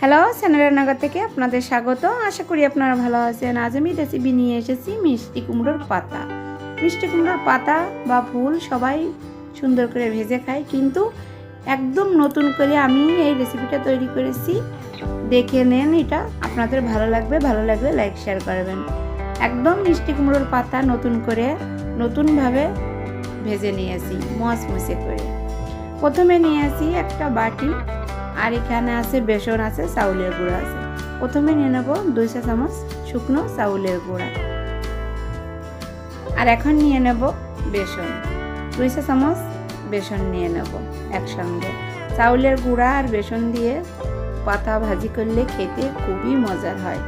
Hello, স্যানা রান্নাঘর থেকে আপনাদের স্বাগত। আশা করি আপনারা ভালো আছেন। আজ আমি রেসিপি নিয়ে এসেছি মিষ্টি কুমড়োর পাতা। মিষ্টি কুমড়োর পাতা বা ফুল সবাই সুন্দর করে ভেজে খায়, কিন্তু একদম নতুন করে আমি এই রেসিপিটা তৈরি করেছি। দেখে নেন, এটা আপনাদের ভালো লাগবে। ভালো লাগলে লাইক শেয়ার করবেন। একদম মিষ্টি কুমড়োর পাতা নতুনভাবে ভেজে নিয়েছি মচমচে করে। প্রথমে নিয়েছি একটা বাটি, আর এখানে আছে বেসন, আছে চাউলের গুঁড়া আছে। প্রথমে নিয়ে নেব 2 চা চামচ শুকনো চাউলের গুঁড়া, আর এখন নিয়ে নেব বেসন 2 চা চামচ বেসন নিয়ে নেব একসঙ্গে। চাউলের গুঁড়া আর বেসন দিয়ে পাতা ভাজি করলে খেতে খুবই মজার হয়,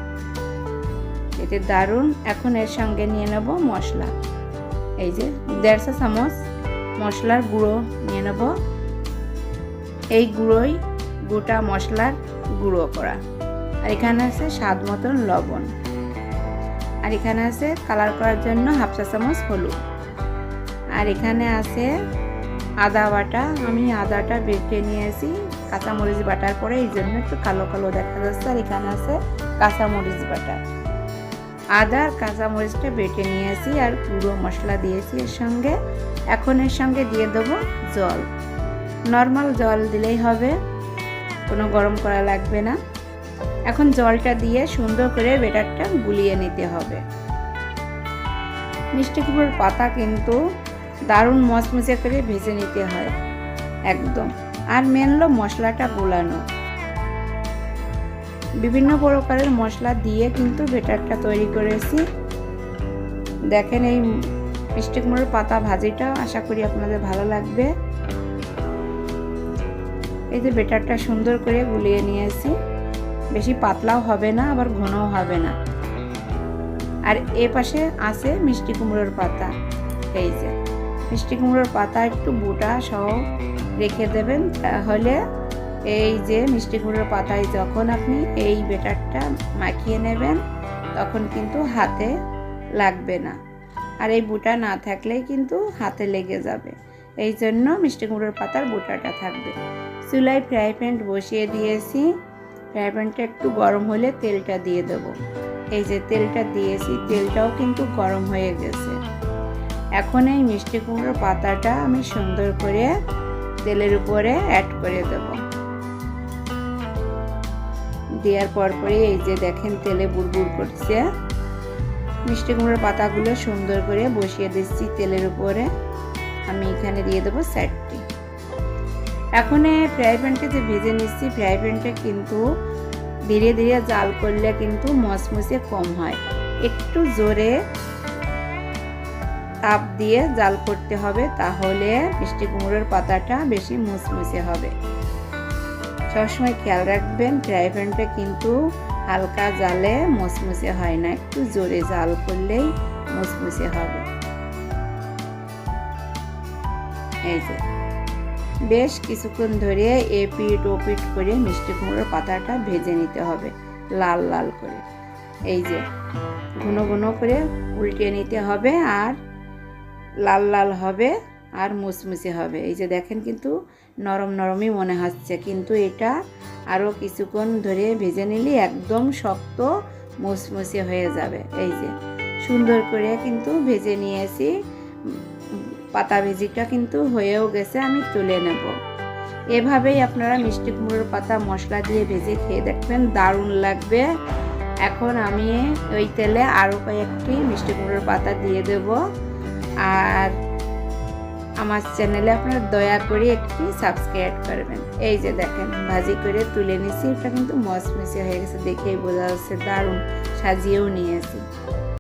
খেতে দারুণ। এখন এর সঙ্গে নিয়ে নেব মশলা, এই যে 1.5 চা চামচ মশলার গুঁড়ো নিয়ে নেব। এই গুঁড়োই গোটা মশলার গুঁড়ো করা, আর এখানে আছে স্বাদ মতন লবণ, আর এখানে আছে কালার করার জন্য 1/2 চা চামচ হলুদ, আর এখানে আছে আদা বাটা। আমি আদাটা বেটে নিয়েছি কাঁচামরিচ বাটার পরে, এই জন্য একটু কালো কালো দেখা যাচ্ছে। আর এখানে আছে কাঁচামরিচ বাটা। আদা আর কাঁচামরিচটা বেটে নিয়েছি, আর গুঁড়ো মশলা দিয়েছি এর সঙ্গে। এখন এর সঙ্গে দিয়ে দেবো জল, নর্মাল জল দিলেই হবে, কোনো গরম করা লাগবে না। এখন জলটা দিয়ে সুন্দর করে ব্যাটারটা গুলিয়ে নিতে হবে। মিষ্টি কুমড়োর পাতা কিন্তু দারুণ মচমচে করে ভেজে নিতে হয় একদম। আর মেন হলো মশলাটা গোলানো। বিভিন্ন প্রকারের মশলা দিয়ে কিন্তু ব্যাটারটা তৈরি করেছি। দেখেন, এই মিষ্টি কুমড়োর পাতা ভাজিটা আশা করি আপনাদের ভালো লাগবে। এই যে ব্যাটারটা সুন্দর করে গুলিয়ে নিয়েছি, বেশি পাতলাও হবে না আবার ঘনও হবে না। আর এ পাশে আছে মিষ্টি কুমড়োর পাতা। এই যে মিষ্টি কুমড়োর পাতা একটু বোটা সহ রেখে দেবেন, তাহলে এই যে মিষ্টি কুমড়োর পাতায় যখন আপনি এই ব্যাটারটা মাখিয়ে নেবেন তখন কিন্তু হাতে লাগবে না। আর এই বোটা না থাকলেই কিন্তু হাতে লেগে যাবে, এই জন্য মিষ্টি কুমড়োর পাতার বোটাটা থাকবে। চুলায় ফ্রাই প্যান বসিয়ে দিয়েছি। ফ্রাই প্যানটা একটু গরম হলে তেলটা দিয়ে দেব। এই যে তেলটা দিয়েছি, তেলটাও কিন্তু গরম হয়ে গেছে। এখন এই মিষ্টি কুমড়োর পাতাটা আমি সুন্দর করে তেলের উপরে অ্যাড করে দেব। দেওয়ার পরপরই এই যে দেখেন তেলে বুড়বুড় করছে। মিষ্টি কুমড়োর পাতাগুলো সুন্দর করে বসিয়ে দিচ্ছি তেলের উপরে। আমি এখানে দিয়ে দেবো 4টি। এখন ফ্রাই প্যানটা যে ভেজে নিচ্ছি, ফ্রাই প্যানটা কিন্তু ধীরে ধীরে জাল করলে কিন্তু মচমচে কম হয়। একটু জোরে তাপ দিয়ে জাল করতে হবে, তাহলে মিষ্টি কুমড়োর পাতাটা বেশি মুচমুচে হবে। সবসময় খেয়াল রাখবেন, ফ্রাই প্যানটা কিন্তু হালকা জালে মুচমুচে হয় না, একটু জোরে জাল করলেই মুচমুচে হবে। এই যে বেশ কিছুক্ষণ ধরে এপিট ওপিট করে মিষ্টি কুমড়োর পাতাটা ভেজে নিতে হবে লাল লাল করে। এই যে ঘন ঘন করে উল্টে নিতে হবে, আর লাল লাল হবে আর মুচমুচে হবে। এই যে দেখেন, কিন্তু নরম নরমই মনে হচ্ছে, কিন্তু এটা আরও কিছুক্ষণ ধরে ভেজে নিলে একদম শক্ত মুচমুচে হয়ে যাবে। এই যে সুন্দর করে কিন্তু ভেজে নিয়েছি। পাতা ভেজিটা কিন্তু হয়েও গেছে, আমি তুলে নেব। এভাবেই আপনারা মিষ্টি কুমড়োর পাতা মশলা দিয়ে ভেজে খেয়ে দেখবেন, দারুণ লাগবে। এখন আমি ওই তেলে আরও কয়েকটি মিষ্টি কুমড়োর পাতা দিয়ে দেব। আর আমার চ্যানেলে আপনারা দয়া করে একটি সাবস্ক্রাইব করবেন। এই যে দেখেন ভাজি করে তুলে নিয়েছি, এটা কিন্তু মচমচে হয়ে গেছে, দেখেই বোঝা যাচ্ছে, দারুণ সাজিয়েও নিয়েছি।